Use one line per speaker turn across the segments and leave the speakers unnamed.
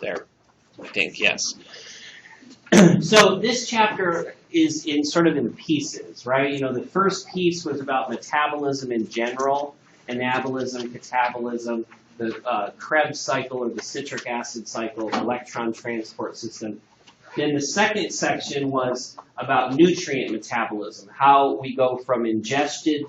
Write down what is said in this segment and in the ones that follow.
There, I think, yes. So this chapter is in sort of in pieces, right? You know, the first piece was about metabolism in general, anabolism, catabolism, the Krebs cycle or the citric acid cycle, electron transport system. Then the second section was about nutrient metabolism, how we go from ingested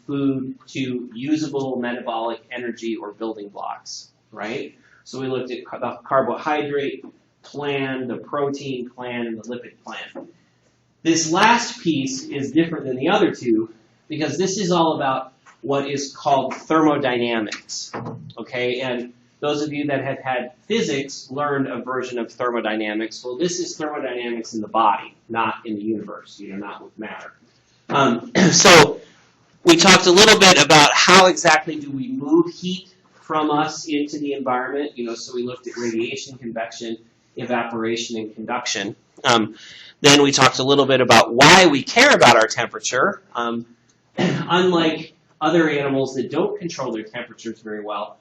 food to usable metabolic energy or building blocks, right? So we looked at the carbohydrate plan, the protein plan, and the lipid plan. This last piece is different than the other two because this is all about what is called thermodynamics, okay? And those of you that have had physics learned a version of thermodynamics. Well, this is thermodynamics in the body, not in the universe, you know, not with matter. So we talked a little bit about how exactly do we move heat from us into the environment. You know, so we looked at radiation, convection, evaporation, and conduction. Then we talked a little bit about why we care about our temperature. Unlike other animals that don't control their temperatures very well,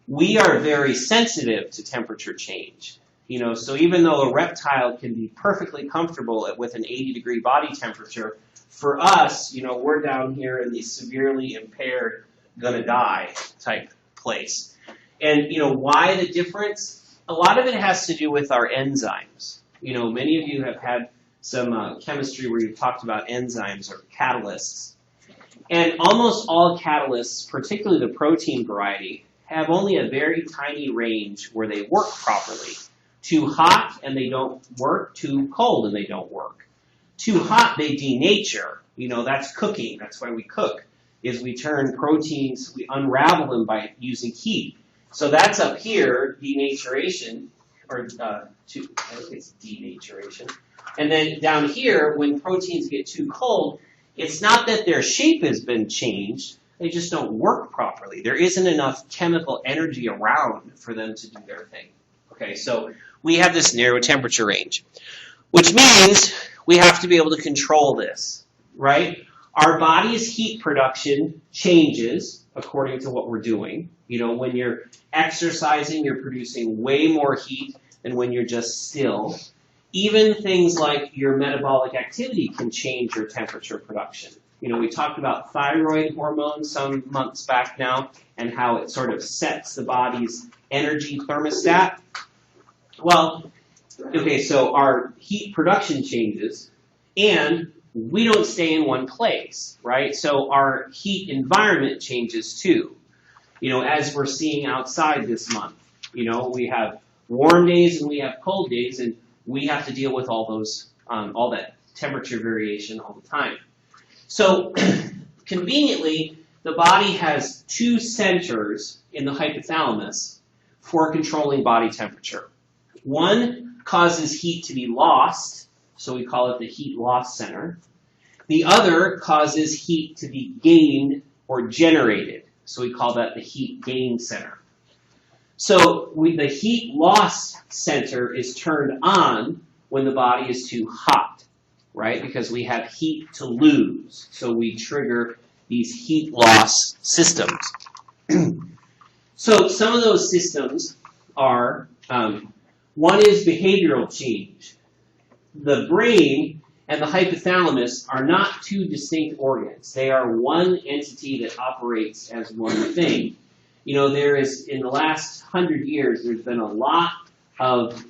we are very sensitive to temperature change. You know, so even though a reptile can be perfectly comfortable with an 80-degree body temperature, for us, you know, we're down here in the severely impaired, gonna die type place. And, you know, why the difference? A lot of it has to do with our enzymes. You know, many of you have had some chemistry where you've talked about enzymes or catalysts. And almost all catalysts, particularly the protein variety, have only a very tiny range where they work properly. Too hot and they don't work, too cold and they don't work. Too hot, they denature. You know, that's cooking. That's why we cook, is we turn proteins, we unravel them by using heat. So that's up here, denaturation, or I think it's denaturation. And then down here, when proteins get too cold, it's not that their shape has been changed, they just don't work properly. There isn't enough chemical energy around for them to do their thing. Okay, so we have this narrow temperature range, which means we have to be able to control this, right? Our body's heat production changes according to what we're doing. You know, when you're exercising, you're producing way more heat than when you're just still. Even things like your metabolic activity can change your temperature production. You know, we talked about thyroid hormone some months back now and how it sort of sets the body's energy thermostat. Well, okay, so our heat production changes and we don't stay in one place, right? So our heat environment changes too. You know, as we're seeing outside this month, you know, we have warm days and we have cold days, and we have to deal with all those, all that temperature variation all the time. So conveniently, the body has two centers in the hypothalamus for controlling body temperature. One causes heat to be lost, so we call it the heat loss center. The other causes heat to be gained or generated, so we call that the heat gain center. So the heat loss center is turned on when the body is too hot, right? Because we have heat to lose, so we trigger these heat loss systems. So some of those systems are, one is behavioral change. The brain and the hypothalamus are not two distinct organs. They are one entity that operates as one thing. You know, there is, in the last 100 years, there's been a lot of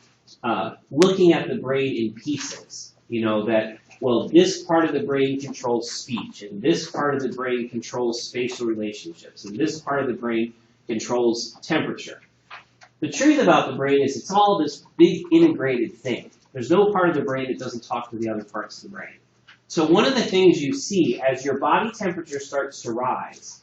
looking at the brain in pieces. You know, that, well, this part of the brain controls speech, and this part of the brain controls spatial relationships, and this part of the brain controls temperature. The truth about the brain is it's all this big integrated thing. There's no part of the brain that doesn't talk to the other parts of the brain. So one of the things you see as your body temperature starts to rise,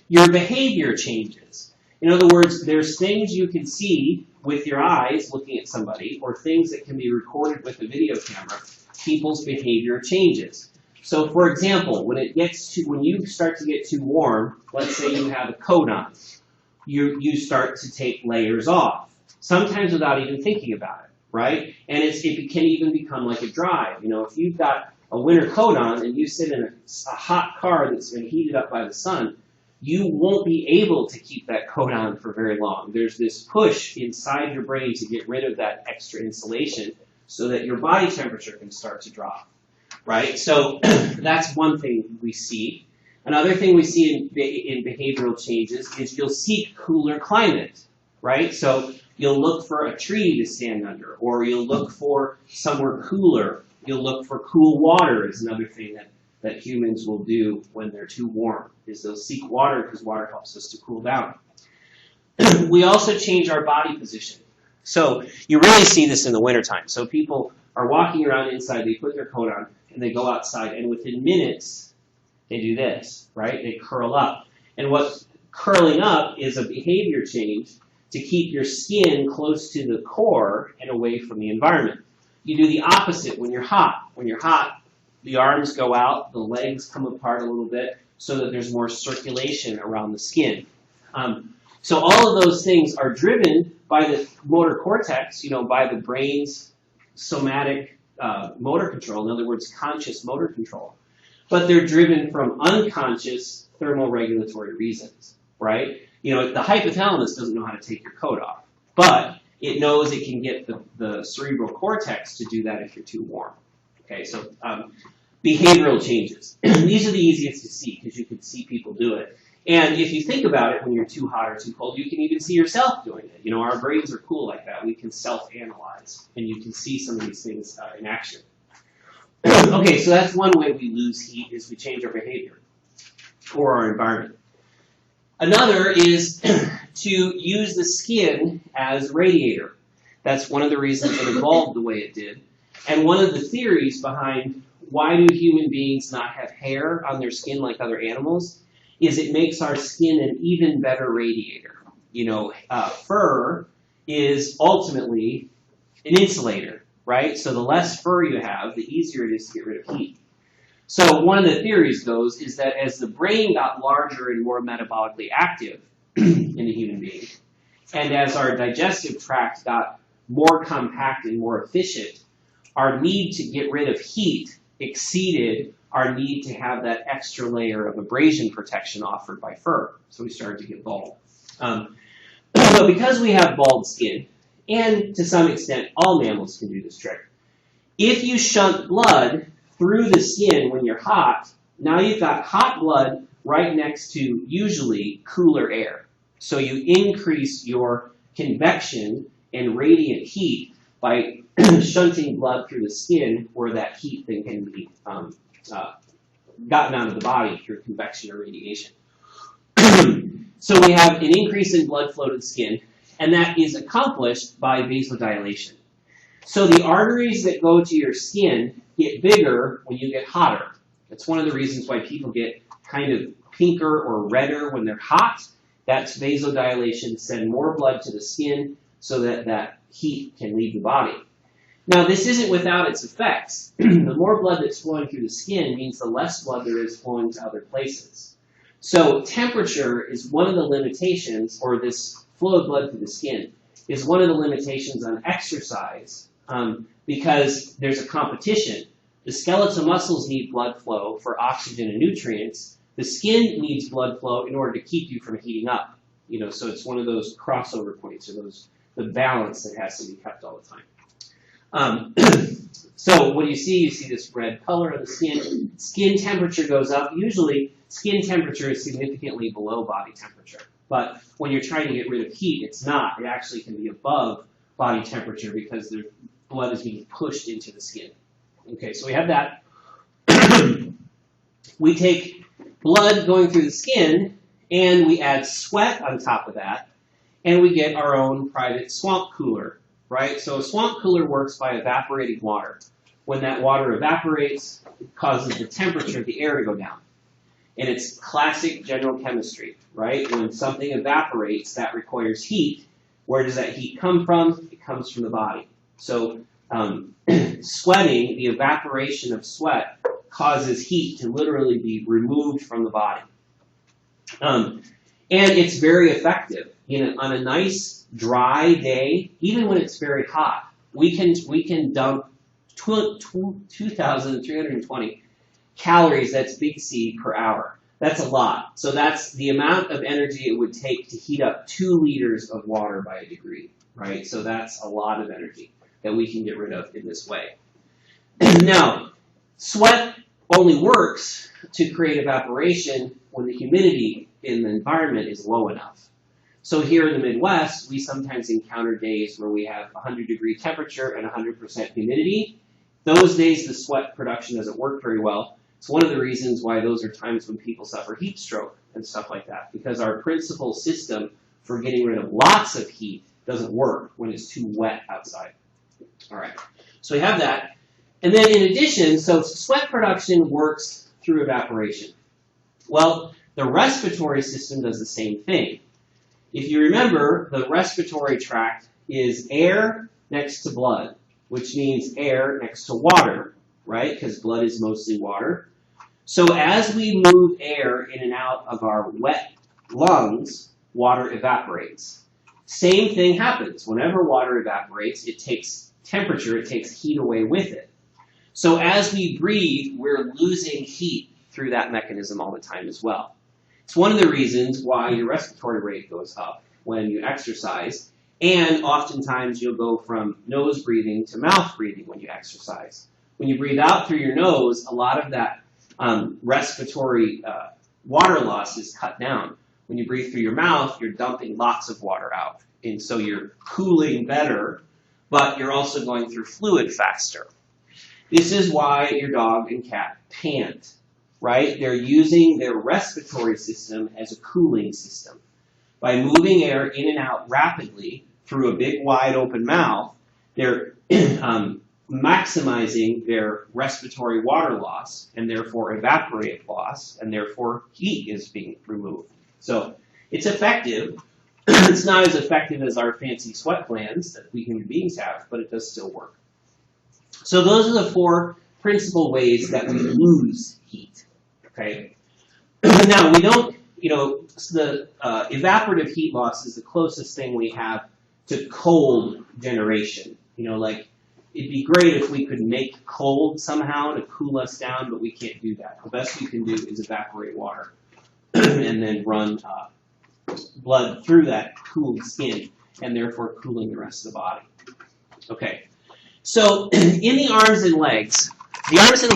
your behavior changes. In other words, there's things you can see with your eyes looking at somebody, or things that can be recorded with a video camera. People's behavior changes. So for example, when you start to get too warm, let's say you have a coat on, you start to take layers off, sometimes without even thinking about it, right? And it can even become like a drive. You know, if you've got a winter coat on and you sit in a hot car that's been heated up by the sun, you won't be able to keep that coat on for very long. There's this push inside your brain to get rid of that extra insulation so that your body temperature can start to drop, right? So that's one thing we see. Another thing we see in behavioral changes is you'll seek cooler climate, right? So you'll look for a tree to stand under, or you'll look for somewhere cooler. You'll look for cool water is another thing that humans will do when they're too warm, is they'll seek water because water helps us to cool down. We also change our body position. So you really see this in the wintertime. So people are walking around inside, they put their coat on, and they go outside, and within minutes, they do this, right? They curl up. And what's curling up is a behavior change to keep your skin close to the core and away from the environment. You do the opposite when you're hot. When you're hot, the arms go out, the legs come apart a little bit so that there's more circulation around the skin. So all of those things are driven by the motor cortex, by the brain's somatic motor control, in other words, conscious motor control. But they're driven from unconscious thermoregulatory reasons, right? The hypothalamus doesn't know how to take your coat off, but it knows it can get the cerebral cortex to do that if you're too warm. Okay, so behavioral changes. These are the easiest to see because you can see people do it. And if you think about it, when you're too hot or too cold, you can even see yourself doing it. Our brains are cool like that. We can self-analyze, and you can see some of these things in action. Okay, so that's one way we lose heat is we change our behavior or our environment. Another is to use the skin as radiator. That's one of the reasons it evolved the way it did. And one of the theories behind why do human beings not have hair on their skin like other animals is it makes our skin an even better radiator. Fur is ultimately an insulator, right? So the less fur you have, the easier it is to get rid of heat. So one of the theories goes is that as the brain got larger and more metabolically active in a human being, and as our digestive tract got more compact and more efficient, our need to get rid of heat exceeded our need to have that extra layer of abrasion protection offered by fur. So we started to get bald. But because we have bald skin, and to some extent all mammals can do this trick, if you shunt blood through the skin when you're hot, now you've got hot blood right next to usually cooler air. So you increase your convection and radiant heat by shunting blood through the skin where that heat then can be gotten out of the body through convection or radiation. So we have an increase in blood flow to the skin, and that is accomplished by vasodilation. So the arteries that go to your skin get bigger when you get hotter. That's one of the reasons why people get kind of pinker or redder when they're hot. That's vasodilation, send more blood to the skin so that that heat can leave the body. Now, this isn't without its effects. The more blood that's flowing through the skin means the less blood there is flowing to other places. So temperature is one of the limitations, or this flow of blood through the skin, is one of the limitations on exercise because there's a competition. The skeletal muscles need blood flow for oxygen and nutrients. The skin needs blood flow in order to keep you from heating up. So it's one of those crossover points, or the balance that has to be kept all the time. So what do you see? You see this red color of the skin. Skin temperature goes up. Usually, skin temperature is significantly below body temperature. But when you're trying to get rid of heat, it's not. It actually can be above body temperature because the blood is being pushed into the skin. Okay, so we have that. We take blood going through the skin, and we add sweat on top of that, and we get our own private swamp cooler. Right? So a swamp cooler works by evaporating water. When that water evaporates, it causes the temperature of the air to go down. And it's classic general chemistry, right? When something evaporates, that requires heat. Where does that heat come from? It comes from the body. So sweating, the evaporation of sweat, causes heat to literally be removed from the body. And it's very effective. On a nice dry day, even when it's very hot, we can dump 2,320 calories, that's big C, per hour. That's a lot. So that's the amount of energy it would take to heat up 2 liters of water by a degree, right? So that's a lot of energy that we can get rid of in this way. Now, sweat only works to create evaporation when the humidity in the environment is low enough. So here in the Midwest, we sometimes encounter days where we have 100-degree temperature and 100% humidity. Those days, the sweat production doesn't work very well. It's one of the reasons why those are times when people suffer heat stroke and stuff like that, because our principal system for getting rid of lots of heat doesn't work when it's too wet outside. All right, so we have that. And then in addition, so sweat production works through evaporation. Well, the respiratory system does the same thing. If you remember, the respiratory tract is air next to blood, which means air next to water, right? Because blood is mostly water. So as we move air in and out of our wet lungs, water evaporates. Same thing happens. Whenever water evaporates, it takes temperature, it takes heat away with it. So as we breathe, we're losing heat through that mechanism all the time as well. It's one of the reasons why your respiratory rate goes up when you exercise, and oftentimes you'll go from nose breathing to mouth breathing when you exercise. When you breathe out through your nose, a lot of that respiratory water loss is cut down. When you breathe through your mouth, you're dumping lots of water out, and so you're cooling better, but you're also going through fluid faster. This is why your dog and cat pant. Right? They're using their respiratory system as a cooling system. By moving air in and out rapidly through a big wide open mouth, they're maximizing their respiratory water loss and therefore evaporative loss, and therefore heat is being removed. So it's effective. It's not as effective as our fancy sweat glands that we human beings have, but it does still work. So those are the 4 principal ways that we lose heat. Okay. Now, we don't, the evaporative heat loss is the closest thing we have to cold generation. Like, it'd be great if we could make cold somehow to cool us down, but we can't do that. The best we can do is evaporate water and then run blood through that cooled skin and therefore cooling the rest of the body. Okay. So, in the arms and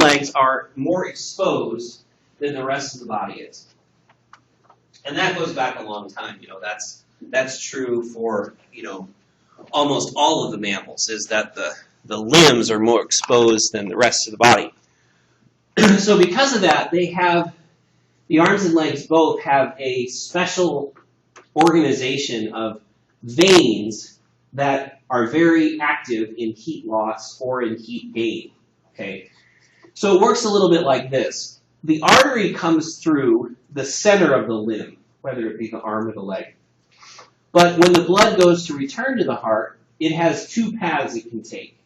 legs are more exposed than the rest of the body is. And that goes back a long time. That's true for, almost all of the mammals, is that the limbs are more exposed than the rest of the body. So because of that, the arms and legs both have a special organization of veins that are very active in heat loss or in heat gain. Okay? So it works a little bit like this. The artery comes through the center of the limb, whether it be the arm or the leg. But when the blood goes to return to the heart, it has 2 paths it can take.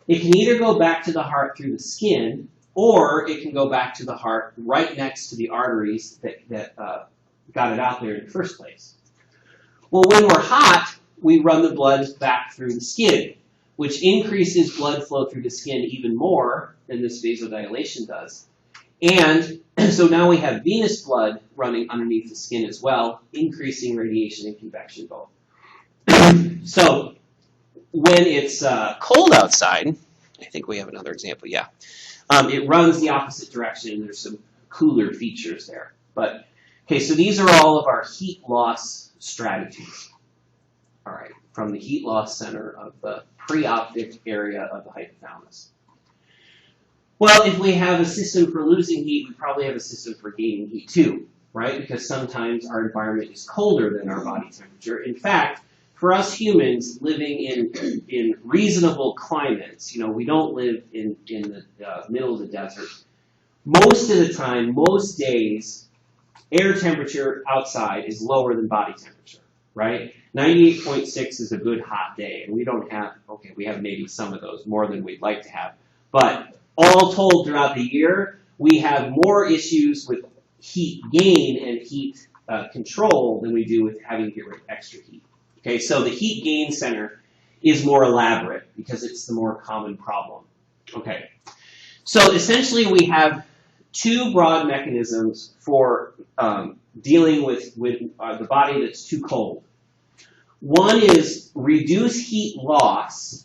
It can either go back to the heart through the skin, or it can go back to the heart right next to the arteries that got it out there in the first place. Well, when we're hot, we run the blood back through the skin, which increases blood flow through the skin even more than this vasodilation does. And so now we have venous blood running underneath the skin as well, increasing radiation and convection both. So when it's cold outside, I think we have another example, yeah. It runs the opposite direction, and there's some cooler features there. But, okay, so these are all of our heat loss strategies. All right, from the heat loss center of the preoptic area of the hypothalamus. Well, if we have a system for losing heat, we probably have a system for gaining heat too, right? Because sometimes our environment is colder than our body temperature. In fact, for us humans living in reasonable climates, we don't live in the middle of the desert. Most of the time, most days, air temperature outside is lower than body temperature, right? 98.6 is a good hot day, and we don't have, okay, we have maybe some of those, more than we'd like to have. But all told throughout the year, we have more issues with heat gain and heat control than we do with having to get rid of extra heat. Okay, so the heat gain center is more elaborate because it's the more common problem. Okay, so essentially we have two broad mechanisms for dealing with the body that's too cold. One is reduce heat loss,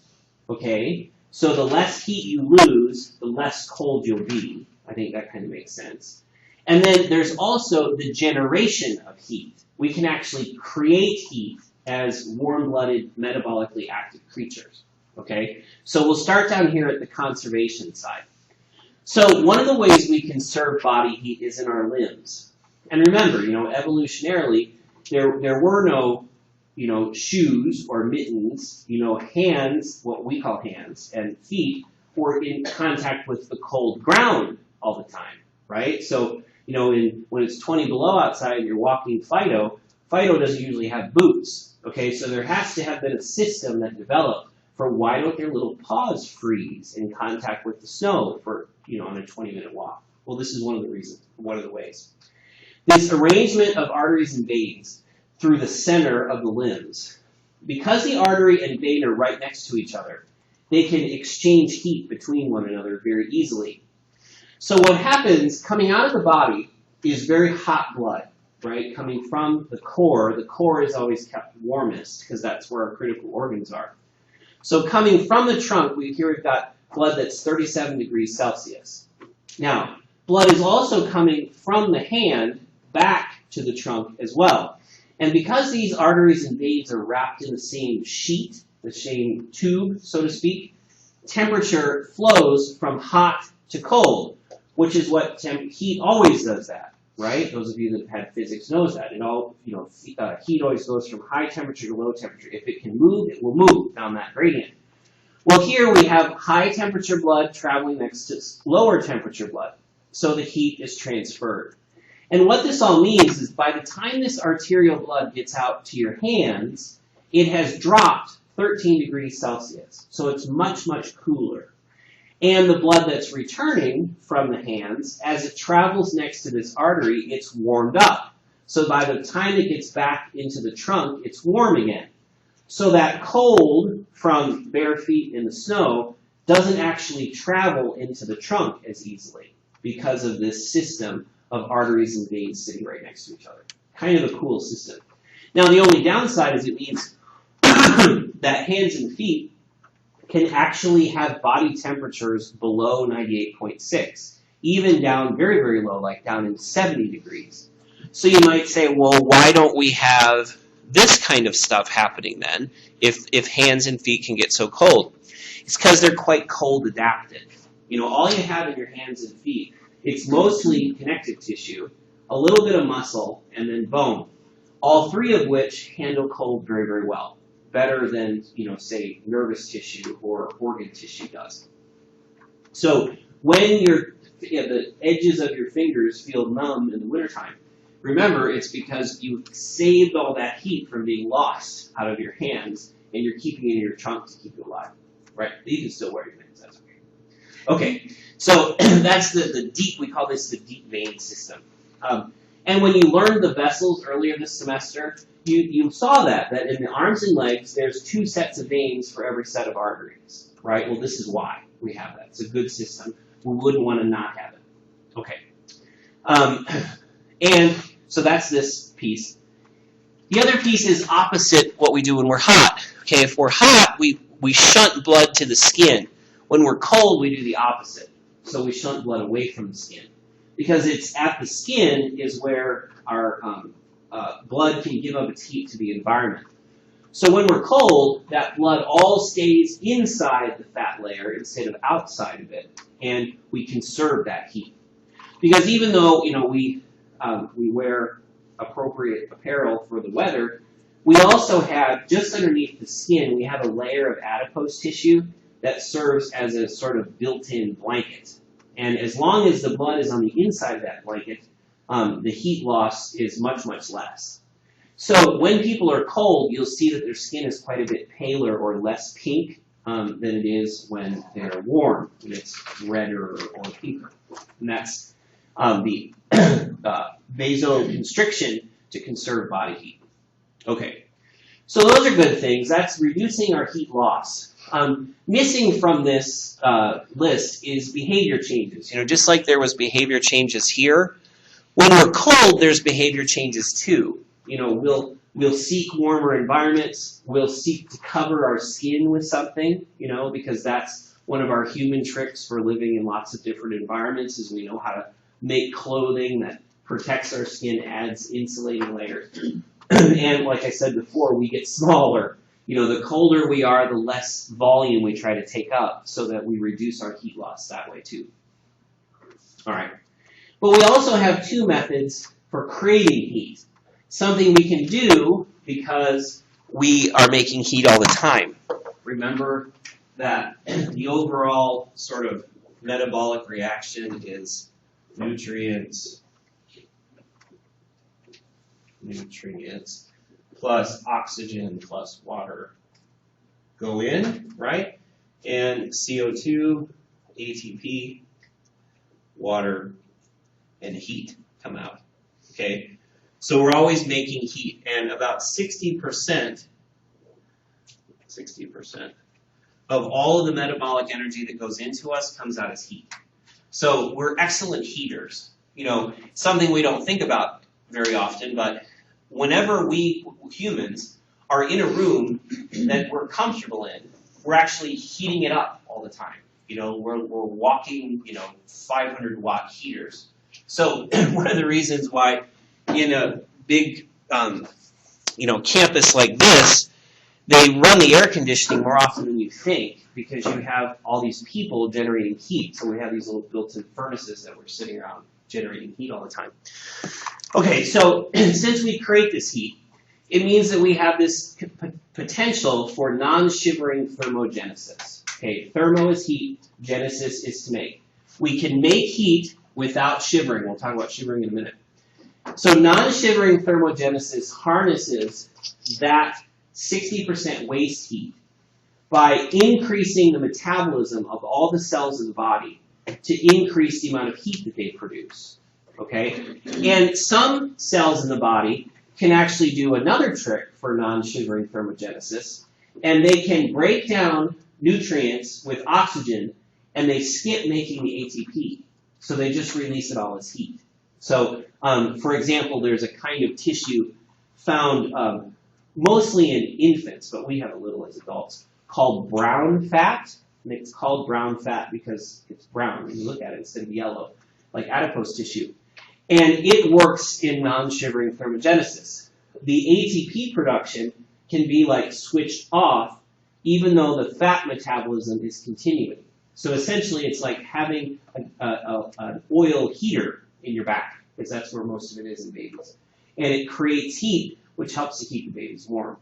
okay? So the less heat you lose, the less cold you'll be. I think that kind of makes sense. And then there's also the generation of heat. We can actually create heat as warm-blooded, metabolically active creatures, okay? So we'll start down here at the conservation side. So one of the ways we conserve body heat is in our limbs. And remember, evolutionarily, there were no, shoes or mittens. Hands, what we call hands, and feet were in contact with the cold ground all the time, right? So, when it's 20 below outside and you're walking Fido doesn't usually have boots, okay? So there has to have been a system that developed for why don't their little paws freeze in contact with the snow for, on a 20-minute walk? Well, this is one of the reasons, one of the ways. This arrangement of arteries and veins through the center of the limbs. Because the artery and vein are right next to each other, they can exchange heat between one another very easily. So what happens coming out of the body is very hot blood, right? Coming from the core is always kept warmest because that's where our critical organs are. So coming from the trunk, we've got blood that's 37 degrees Celsius. Now, blood is also coming from the hand back to the trunk as well. And because these arteries and veins are wrapped in the same sheet, the same tube, so to speak, temperature flows from hot to cold, which is what heat always does that, right? Those of you that have had physics knows that. Heat always goes from high temperature to low temperature. If it can move, it will move down that gradient. Well, here we have high temperature blood traveling next to lower temperature blood. So the heat is transferred. And what this all means is by the time this arterial blood gets out to your hands, it has dropped 13 degrees Celsius. So it's much, much cooler. And the blood that's returning from the hands, as it travels next to this artery, it's warmed up. So by the time it gets back into the trunk, it's warm again. So that cold from bare feet in the snow doesn't actually travel into the trunk as easily because of this system of arteries and veins sitting right next to each other. Kind of a cool system. Now, the only downside is it means that hands and feet can actually have body temperatures below 98.6, even down very, very low, like down in 70 degrees. So you might say, well, why don't we have this kind of stuff happening then, if hands and feet can get so cold? It's because they're quite cold adapted. All you have in your hands and feet, it's mostly connective tissue, a little bit of muscle, and then bone, all three of which handle cold very, very well. Better than, say, nervous tissue or organ tissue does. So when the edges of your fingers feel numb in the wintertime, remember it's because you saved all that heat from being lost out of your hands, and you're keeping it in your trunk to keep you alive. Right? You can still wear your things, that's okay. Okay, so that's the deep, we call this the deep vein system. And when you learned the vessels earlier this semester, you saw that in the arms and legs, there's two sets of veins for every set of arteries, right? Well, this is why we have that. It's a good system. We wouldn't want to not have it. Okay. And so that's this piece. The other piece is opposite what we do when we're hot. Okay, if we're hot, we shunt blood to the skin. When we're cold, we do the opposite. So we shunt blood away from the skin. Because it's at the skin is where our blood can give up its heat to the environment. So when we're cold, that blood all stays inside the fat layer instead of outside of it, and we conserve that heat. Because even though we wear appropriate apparel for the weather, we also have, just underneath the skin, we have a layer of adipose tissue that serves as a sort of built-in blanket. And as long as the blood is on the inside of that blanket, the heat loss is much, much less. So when people are cold, you'll see that their skin is quite a bit paler or less pink than it is when they're warm, when it's redder or pinker. And that's the vasoconstriction to conserve body heat. Okay, so those are good things. That's reducing our heat loss. Missing from this list is behavior changes. Just like there was behavior changes here, when we're cold, there's behavior changes too. We'll seek warmer environments. We'll seek to cover our skin with something, because that's one of our human tricks for living in lots of different environments, is we know how to make clothing that protects our skin, adds insulating layers. And like I said before, we get smaller. The colder we are, the less volume we try to take up so that we reduce our heat loss that way too. All right. But we also have two methods for creating heat. Something we can do because we are making heat all the time. Remember that the overall sort of metabolic reaction is nutrients plus oxygen plus water go in, right? And CO2, ATP, water, and heat come out, okay? So we're always making heat, and about 60% of all of the metabolic energy that goes into us comes out as heat. So we're excellent heaters. Something we don't think about very often, but whenever we humans are in a room that we're comfortable in, we're actually heating it up all the time. We're walking, 500-watt heaters. So one of the reasons why in a big, campus like this, they run the air conditioning more often than you think, because you have all these people generating heat. So we have these little built-in furnaces that we're sitting around generating heat all the time. Okay, so since we create this heat, it means that we have this potential for non-shivering thermogenesis. Okay, thermo is heat, genesis is to make. We can make heat without shivering. We'll talk about shivering in a minute. So non-shivering thermogenesis harnesses that 60% waste heat by increasing the metabolism of all the cells in the body to increase the amount of heat that they produce. Okay? And some cells in the body can actually do another trick for non-shivering thermogenesis, and they can break down nutrients with oxygen, and they skip making the ATP. So they just release it all as heat. So, for example, there's a kind of tissue found mostly in infants, but we have a little as adults, called brown fat. And it's called brown fat because it's brown when you look at it instead of yellow, like adipose tissue. And it works in non-shivering thermogenesis. The ATP production can be like switched off even though the fat metabolism is continuing. So essentially it's like having an oil heater in your back, because that's where most of it is in babies. And it creates heat, which helps to keep the babies warm.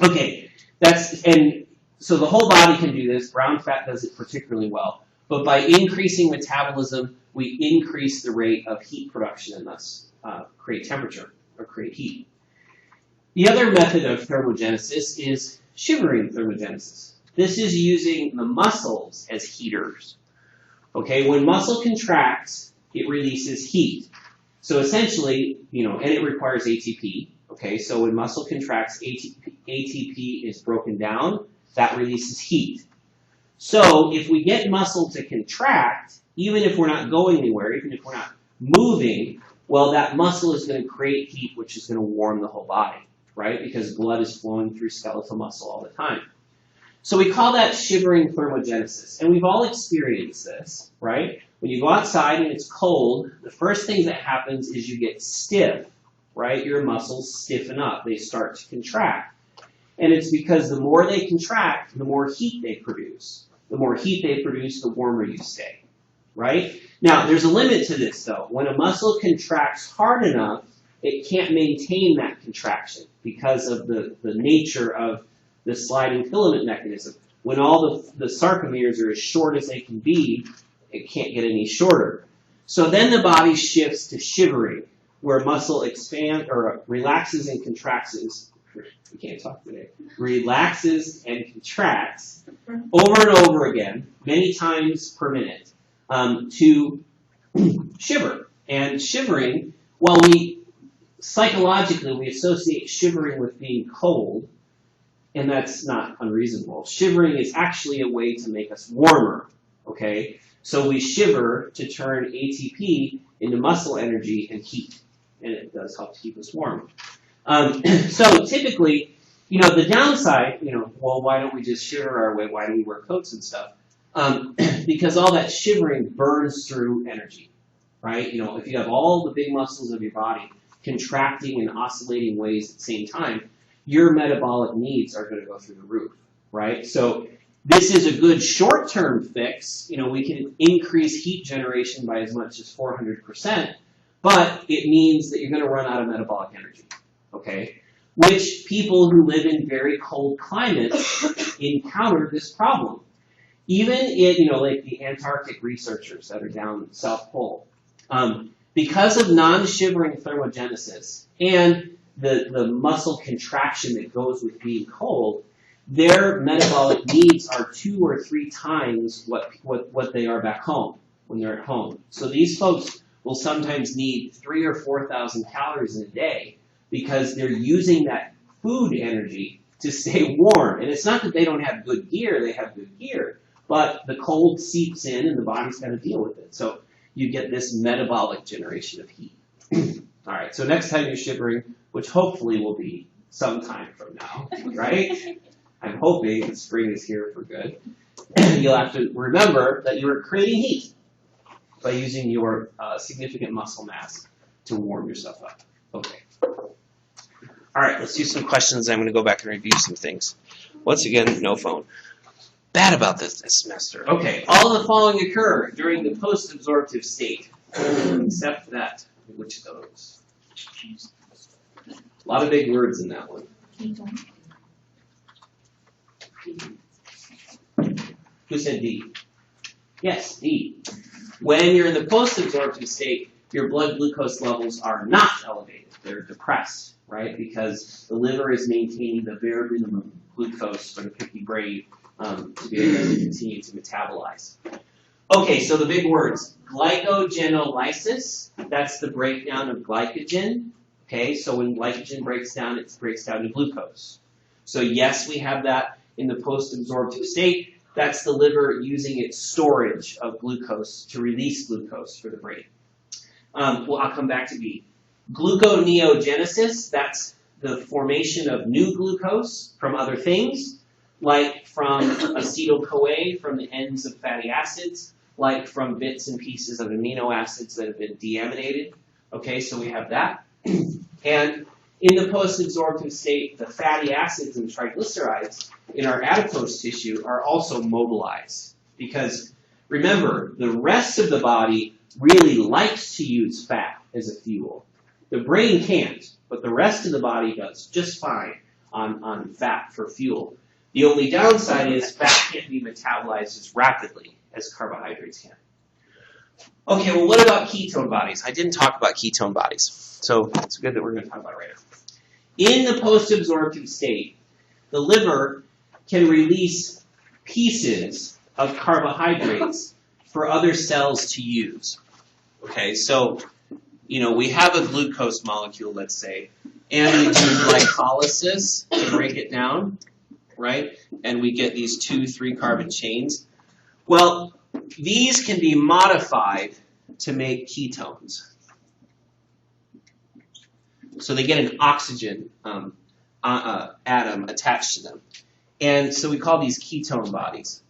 Okay, so the whole body can do this. Brown fat does it particularly well. But by increasing metabolism, we increase the rate of heat production and thus create temperature or create heat. The other method of thermogenesis is shivering thermogenesis. This is using the muscles as heaters. Okay, when muscle contracts, it releases heat. So essentially, and it requires ATP. Okay, so when muscle contracts, ATP is broken down. That releases heat. So if we get muscle to contract, even if we're not going anywhere, even if we're not moving, well, that muscle is going to create heat, which is going to warm the whole body, right? Because blood is flowing through skeletal muscle all the time. So we call that shivering thermogenesis. And we've all experienced this, right? When you go outside and it's cold, the first thing that happens is you get stiff, right? Your muscles stiffen up. They start to contract. And it's because the more they contract, the more heat they produce. The more heat they produce, the warmer you stay, right? Now, there's a limit to this, though. When a muscle contracts hard enough, it can't maintain that contraction because of the nature of the sliding filament mechanism. When all the sarcomeres are as short as they can be, it can't get any shorter. So then the body shifts to shivering, where muscle expands or relaxes and contracts. We can't talk today. Relaxes and contracts over and over again, many times per minute, to shiver. And shivering, psychologically we associate shivering with being cold, and that's not unreasonable. Shivering is actually a way to make us warmer, okay? So we shiver to turn ATP into muscle energy and heat, and it does help to keep us warm. So typically, the downside, well, why don't we just shiver our way? Why do we wear coats and stuff? Because all that shivering burns through energy, right? If you have all the big muscles of your body contracting and oscillating ways at the same time, your metabolic needs are going to go through the roof, right? So this is a good short-term fix. We can increase heat generation by as much as 400%, but it means that you're going to run out of metabolic energy, okay? Which people who live in very cold climates encounter this problem. Even like the Antarctic researchers that are down the South Pole, because of non-shivering thermogenesis and the muscle contraction that goes with being cold, their metabolic needs are 2 or 3 times what they are back home when they're at home. So these folks will sometimes need 3,000 or 4,000 calories in a day because they're using that food energy to stay warm. And it's not that they don't have good gear, they have good gear, but the cold seeps in and the body's got to deal with it. So you get this metabolic generation of heat. All right, so next time you're shivering, which hopefully will be sometime from now, right? I'm hoping that spring is here for good. You'll have to remember that you are creating heat by using your significant muscle mass to warm yourself up. Okay. All right, let's do some questions. I'm going to go back and review some things. Once again, no phone. Bad about this semester. Okay, all of the following occur during the postabsorptive state, except that. Which of those? A lot of big words in that one. Who said D? Yes, D. When you're in the postabsorptive state, your blood glucose levels are not elevated. They're depressed, right? Because the liver is maintaining the bare minimum glucose for the picky brain to be able to continue to metabolize. Okay, so the big words. Glycogenolysis, that's the breakdown of glycogen. Okay, so when glycogen breaks down, it breaks down to glucose. So yes, we have that in the post-absorptive state. That's the liver using its storage of glucose to release glucose for the brain. Well, I'll come back to B. Gluconeogenesis, that's the formation of new glucose from other things, like from acetyl-CoA from the ends of fatty acids, like from bits and pieces of amino acids that have been deaminated. Okay, so we have that. And in the post-absorptive state, the fatty acids and triglycerides in our adipose tissue are also mobilized. Because remember, the rest of the body really likes to use fat as a fuel. The brain can't, but the rest of the body does just fine on fat for fuel. The only downside is fat can't be metabolized as rapidly as carbohydrates can. Okay, well, what about ketone bodies? I didn't talk about ketone bodies, so it's good that we're going to talk about it right now. In the post-absorptive state, the liver can release pieces of carbohydrates for other cells to use. Okay, so, we have a glucose molecule, let's say, and we do glycolysis to break it down, right? And we get these 2-3 carbon chains. Well, these can be modified to make ketones. So they get an oxygen atom attached to them. And so we call these ketone bodies.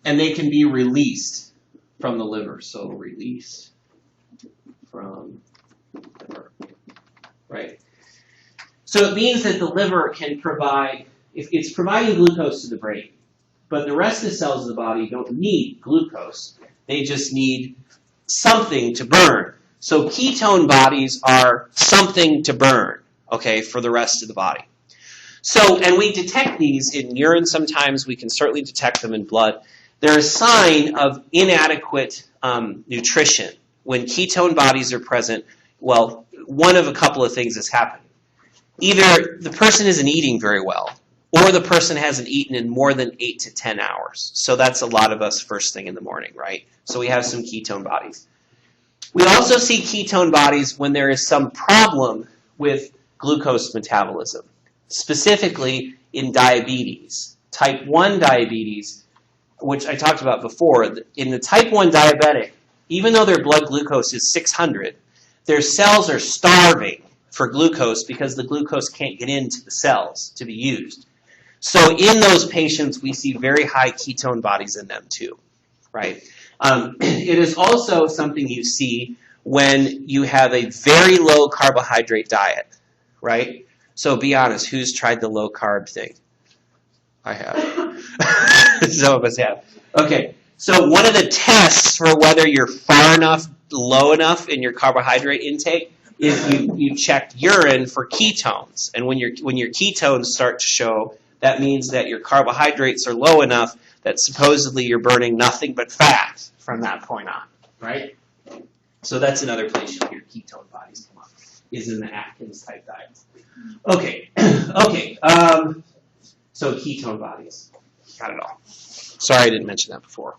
And they can be released from the liver. So released from the liver, right? So it means that the liver can provide, if it's providing glucose to the brain, but the rest of the cells of the body don't need glucose. They just need something to burn. So ketone bodies are something to burn, okay, for the rest of the body. So, and we detect these in urine sometimes. We can certainly detect them in blood. They're a sign of inadequate nutrition. When ketone bodies are present, well, one of a couple of things is happening. Either the person isn't eating very well, or the person hasn't eaten in more than 8 to 10 hours. So that's a lot of us first thing in the morning, right? So we have some ketone bodies. We also see ketone bodies when there is some problem with glucose metabolism. specifically in diabetes. Type 1 diabetes, which I talked about before, in the type 1 diabetic, even though their blood glucose is 600, their cells are starving for glucose because the glucose can't get into the cells to be used. So in those patients, we see very high ketone bodies in them too, right? It is also something you see when you have a very low carbohydrate diet, right? So be honest, who's tried the low carb thing? I have. Some of us have. Okay, so one of the tests for whether you're far enough, low enough in your carbohydrate intake is you checked urine for ketones. And when your ketones start to show, that means that your carbohydrates are low enough that supposedly you're burning nothing but fat from that point on, right? So that's another place you'll hear ketone bodies come up, is in the Atkins type diet. Okay, okay. So ketone bodies, got it all. Sorry I didn't mention that before.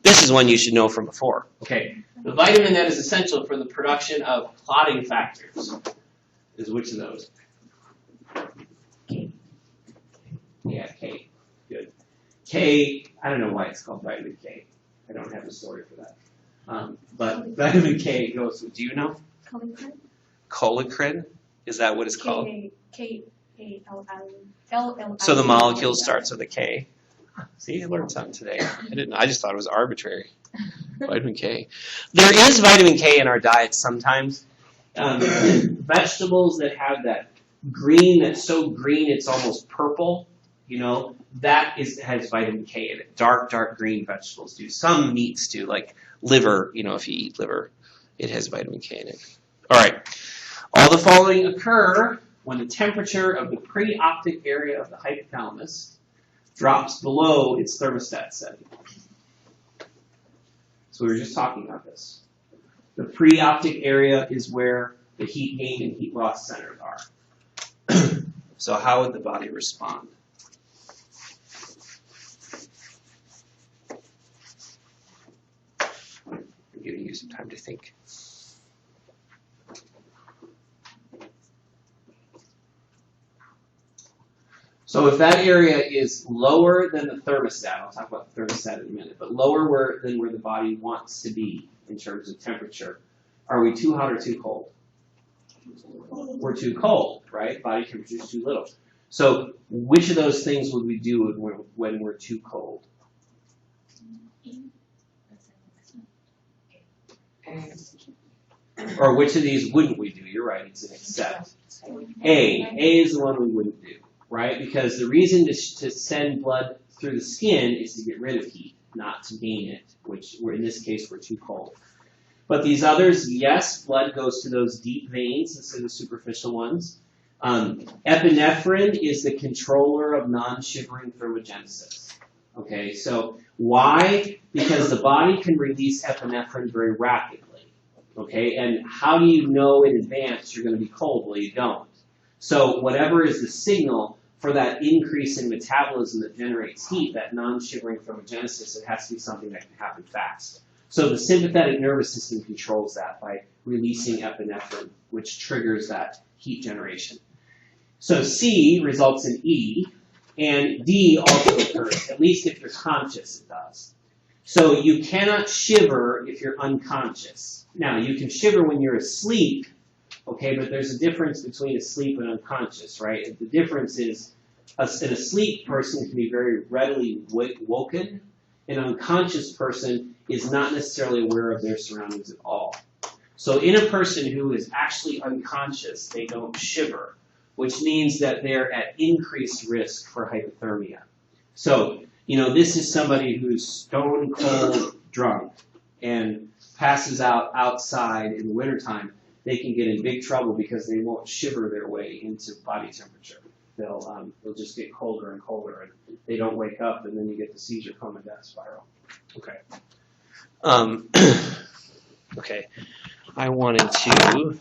This is one you should know from before. Okay, the vitamin that is essential for the production of clotting factors is which of those? K. Yeah, K. Good. K, I don't know why it's called vitamin K. I don't have a story for that. But vitamin K goes with, do you know?
Colocrin.
Colocrin? Is that what it's called?
K-A-L-L-L-L.
So the molecule starts with a K. See, I learned something today. I just thought it was arbitrary. Vitamin K. There is vitamin K in our diets sometimes. Vegetables that have that green, that's so green it's almost purple, you know, that has vitamin K in it. Dark green vegetables do. Some meats do, like liver, you know, if you eat liver, it has vitamin K in it. All right. All the following occur when the temperature of the preoptic area of the hypothalamus drops below its thermostat setting. So we were just talking about this. The preoptic area is where the heat gain and heat loss centers are. So how would the body respond? I'm giving you some time to think. So if that area is lower than the thermostat, I'll talk about the thermostat in a minute, but lower than where the body wants to be in terms of temperature, are we too hot or too cold? We're too cold, right? Body temperature is too little. So which of those things would we do when we're too cold? Or which of these wouldn't we do? You're right, it's an except. A is the one we wouldn't do, right? Because the reason to send blood through the skin is to get rid of heat, not to gain it, which in this case we're too cold. But these others, yes, blood goes to those deep veins instead of the superficial ones. Epinephrine is the controller of non-shivering thermogenesis. Okay, so why? Because the body can release epinephrine very rapidly. Okay, and how do you know in advance you're going to be cold? Well, you don't. So whatever is the signal for that increase in metabolism that generates heat, that non-shivering thermogenesis, it has to be something that can happen fast. So the sympathetic nervous system controls that by releasing epinephrine, which triggers that heat generation. So C results in E, and D also occurs, at least if you're conscious it does. So you cannot shiver if you're unconscious. Now, you can shiver when you're asleep, okay, but there's a difference between asleep and unconscious, right? The difference is an asleep person can be very readily woken. An unconscious person is not necessarily aware of their surroundings at all. So in a person who is actually unconscious, they don't shiver, which means that they're at increased risk for hypothermia. So, you know, this is somebody who's stone cold drunk and passes out outside in the wintertime. They can get in big trouble because they won't shiver their way into body temperature. They'll just get colder and colder, and they don't wake up, and then you get the seizure, coma, death spiral. Okay. Okay. I wanted to,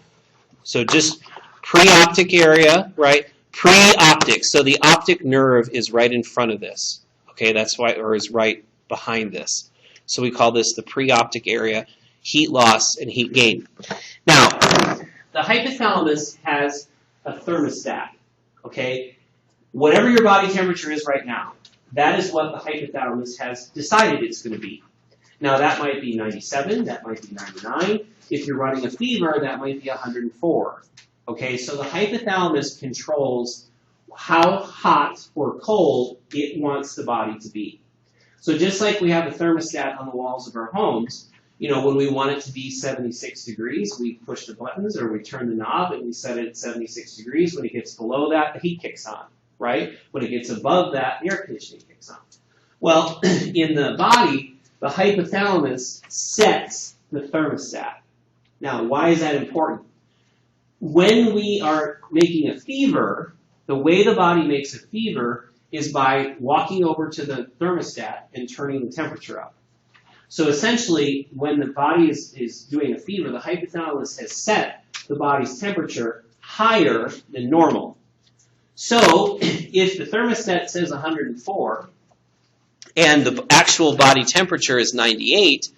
so just preoptic area, right? Preoptic. So the optic nerve is right in front of this. Okay, that's why, or is right behind this. So we call this the preoptic area, heat loss and heat gain. Now, the hypothalamus has a thermostat, okay? Whatever your body temperature is right now, that is what the hypothalamus has decided it's going to be. Now, that might be 97, that might be 99. If you're running a fever, that might be 104. Okay, so the hypothalamus controls how hot or cold it wants the body to be. So just like we have a thermostat on the walls of our homes, you know, when we want it to be 76 degrees, we push the buttons or we turn the knob and we set it at 76 degrees. When it gets below that, the heat kicks on, right? When it gets above that, the air conditioning kicks on. Well, in the body, the hypothalamus sets the thermostat. Now, why is that important? When we are making a fever, the way the body makes a fever is by walking over to the thermostat and turning the temperature up. So essentially, when the body is doing a fever, the hypothalamus has set the body's temperature higher than normal. So if the thermostat says 104 and the actual body temperature is 98,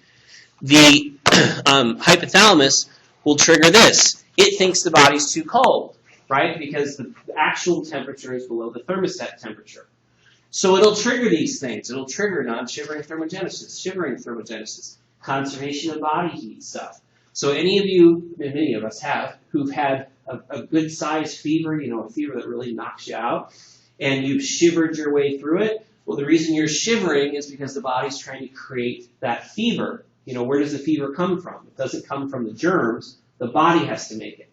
the hypothalamus will trigger this. It thinks the body's too cold, right? Because the actual temperature is below the thermostat temperature. So it'll trigger these things. It'll trigger non-shivering thermogenesis, shivering thermogenesis, conservation of body heat stuff. So any of you, and many of us have, who've had a good-sized fever, you know, a fever that really knocks you out, and you've shivered your way through it, well, the reason you're shivering is because the body's trying to create that fever. You know, where does the fever come from? It doesn't come from the germs. The body has to make it.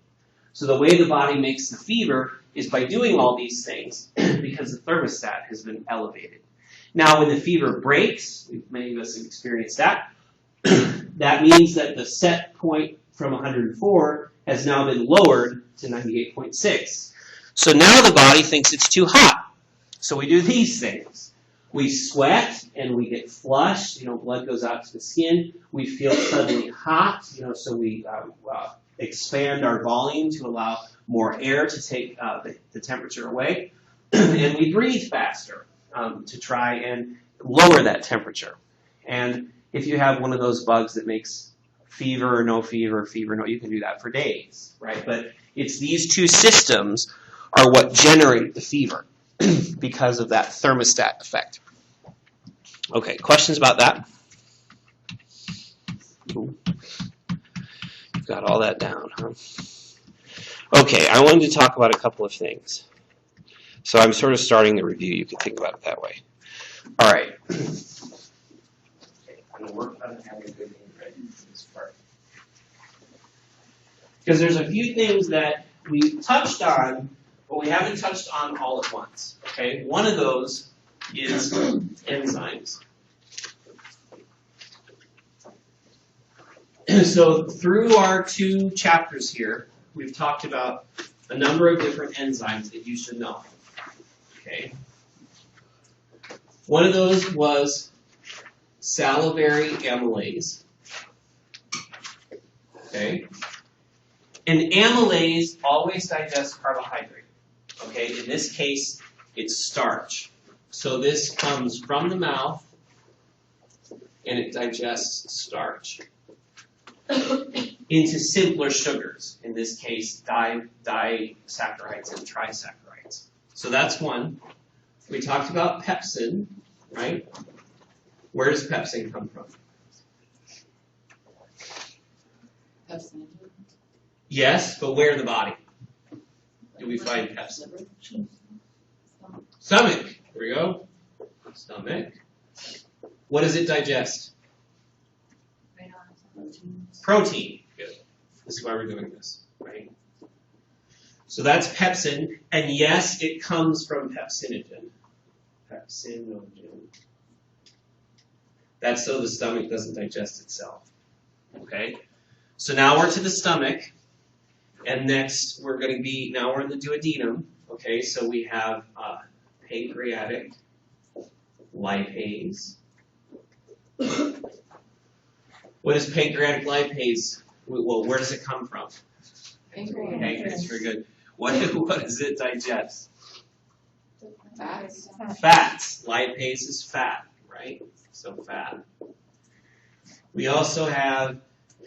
So the way the body makes the fever is by doing all these things because the thermostat has been elevated. Now, when the fever breaks, many of us have experienced that, that means that the set point from 104 has now been lowered to 98.6. So now the body thinks it's too hot. So we do these things. We sweat and we get flushed, you know, blood goes out to the skin. We feel suddenly hot, you know, so we expand our volume to allow more air to take the temperature away. And we breathe faster to try and lower that temperature. And if you have one of those bugs that makes fever or no, you can do that for days, right? But it's these two systems are what generate the fever because of that thermostat effect. Okay, questions about that? Ooh. You've got all that down, huh? Okay, I wanted to talk about a couple of things. So I'm sort of starting the review. You can think about it that way. All right. I'm going to work on having a good thing ready for this part. Because there's a few things that we touched on, but we haven't touched on all at once. Okay, one of those is enzymes. So through our 2 chapters here, we've talked about a number of different enzymes that you should know. Okay. One of those was salivary amylase. Okay. And amylase always digests carbohydrate. Okay. In this case, it's starch. So this comes from the mouth, and it digests starch into simpler sugars. In this case, disaccharides and trisaccharides. So that's one. We talked about pepsin, right? Where does pepsin come from?
Pepsin.
Yes, but where in the body do we find pepsin? Stomach. Here we go. Stomach. What does it digest? Protein. Good. This is why we're doing this, right? So that's pepsin, and yes, it comes from pepsinogen. Pepsinogen. That's so the stomach doesn't digest itself. Okay? So now we're to the stomach, and next we're going to be, now we're in the duodenum. Okay, so we have pancreatic lipase. What is pancreatic lipase? Well, where does it come from? Pancreas, very good. What does it digest?
Fats.
Fats. Lipase is fat, right? So fat. We also have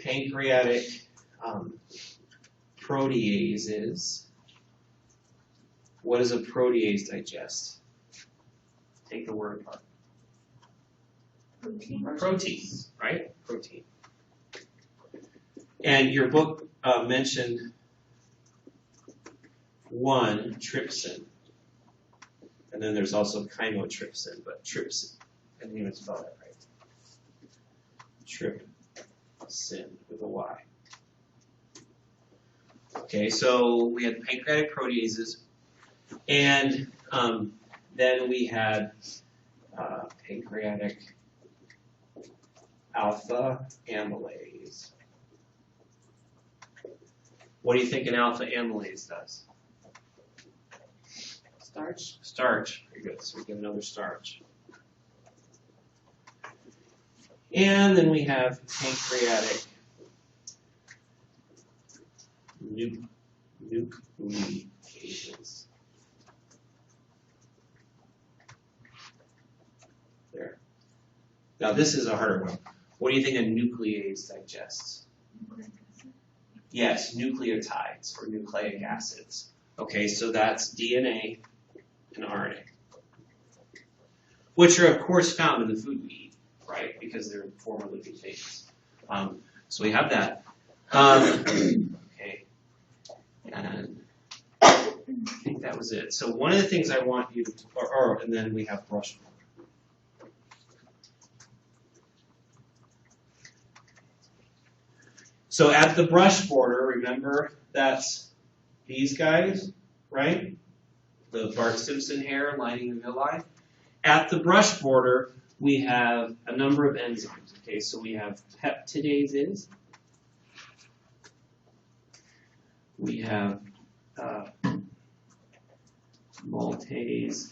pancreatic proteases. What does a protease digest? Take the word apart. Proteins, right? Protein. And your book mentioned one, trypsin. And then there's also chymotrypsin, but trypsin. I didn't even spell that right. Trypsin with a Y. Okay, so we had pancreatic proteases, and then we had pancreatic alpha amylase. What do you think an alpha amylase does?
Starch.
Starch. Very good. So we get another starch. And then we have pancreatic nucleases. There. Now this is a harder one. What do you think a nuclease digests? Yes, nucleotides or nucleic acids. Okay, so that's DNA and RNA, which are of course found in the food we eat, right? Because they're former living things. So we have that. Okay, and I think that was it. So one of the things I want you to, and then we have brush. So at the brush border, remember that's these guys, right? The Bart Simpson hair lining the villi. At the brush border, we have a number of enzymes. Okay, so we have peptidases. We have maltase,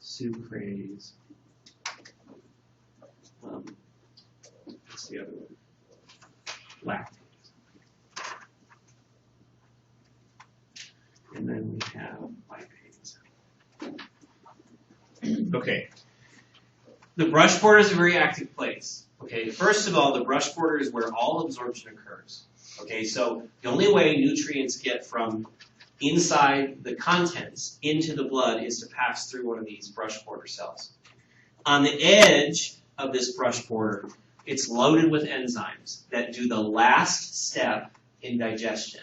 sucrase. What's the other one? Lactase. And then we have lipase. Okay. The brush border is a very active place. Okay, first of all, the brush border is where all absorption occurs. Okay, so the only way nutrients get from inside the contents into the blood is to pass through one of these brush border cells. On the edge of this brush border, it's loaded with enzymes that do the last step in digestion.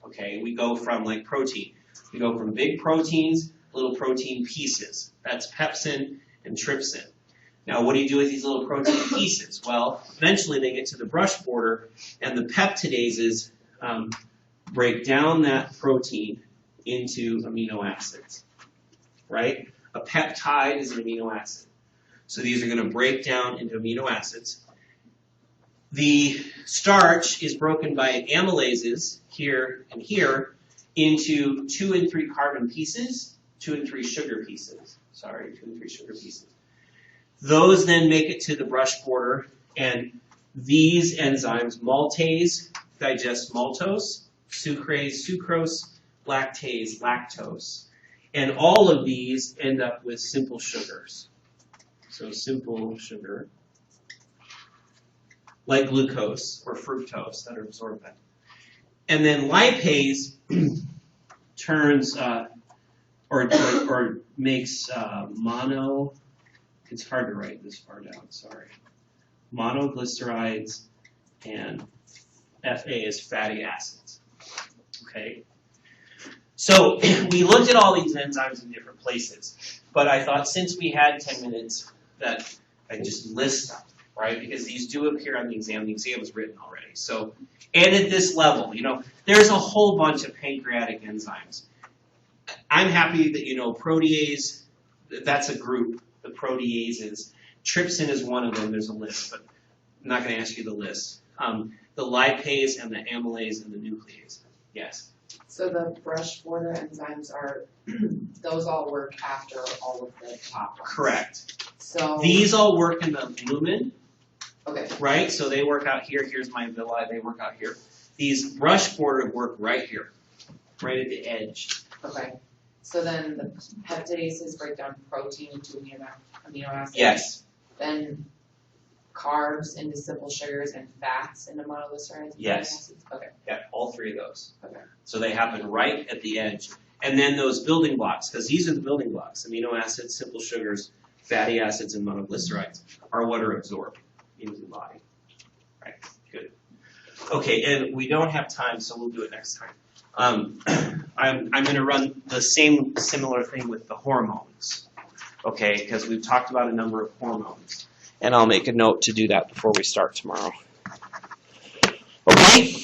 Okay, we go from like protein. We go from big proteins, little protein pieces. That's pepsin and trypsin. Now, what do you do with these little protein pieces? Well, eventually they get to the brush border, and the peptidases break down that protein into amino acids, right? A peptide is an amino acid. So these are going to break down into amino acids. The starch is broken by amylases here and here into 2 and 3 carbon pieces, 2 and 3 sugar pieces. 2 and 3 sugar pieces. Those then make it to the brush border, and these enzymes, maltase, digest maltose, sucrase, sucrose, lactase, lactose. And all of these end up with simple sugars. So simple sugar, like glucose or fructose that are absorbent. And then lipase turns or makes it's hard to write this far down, sorry. Monoglycerides, and FA is fatty acids. Okay? So we looked at all these enzymes in different places, but I thought since we had 10 minutes that I'd just list them, right? Because these do appear on the exam. The exam is written already. So, and at this level, there's a whole bunch of pancreatic enzymes. I'm happy that you know protease, that's a group, the proteases. Trypsin is one of them. There's a list, but I'm not going to ask you the list. The lipase and the amylase and the nuclease. Yes?
So the brush border enzymes are, those all work after all of the top ones.
Correct.
So
these all work in the lumen,
okay.
right? So they work out here. Here's my villi. They work out here. These brush border work right here, right at the edge.
Okay. So then the peptidases break down protein into amino acids.
Yes.
Then carbs into simple sugars and fats into monoglycerides.
Yes.
Acids. Okay.
Yeah, all 3 of those.
Okay.
So they happen right at the edge. And then those building blocks, because these are the building blocks, amino acids, simple sugars, fatty acids, and monoglycerides, are what are absorbed into the body. Right, good. Okay, and we don't have time, so we'll do it next time. I'm going to run the similar thing with the hormones, okay, because we've talked about a number of hormones. And I'll make a note to do that before we start tomorrow. Okay?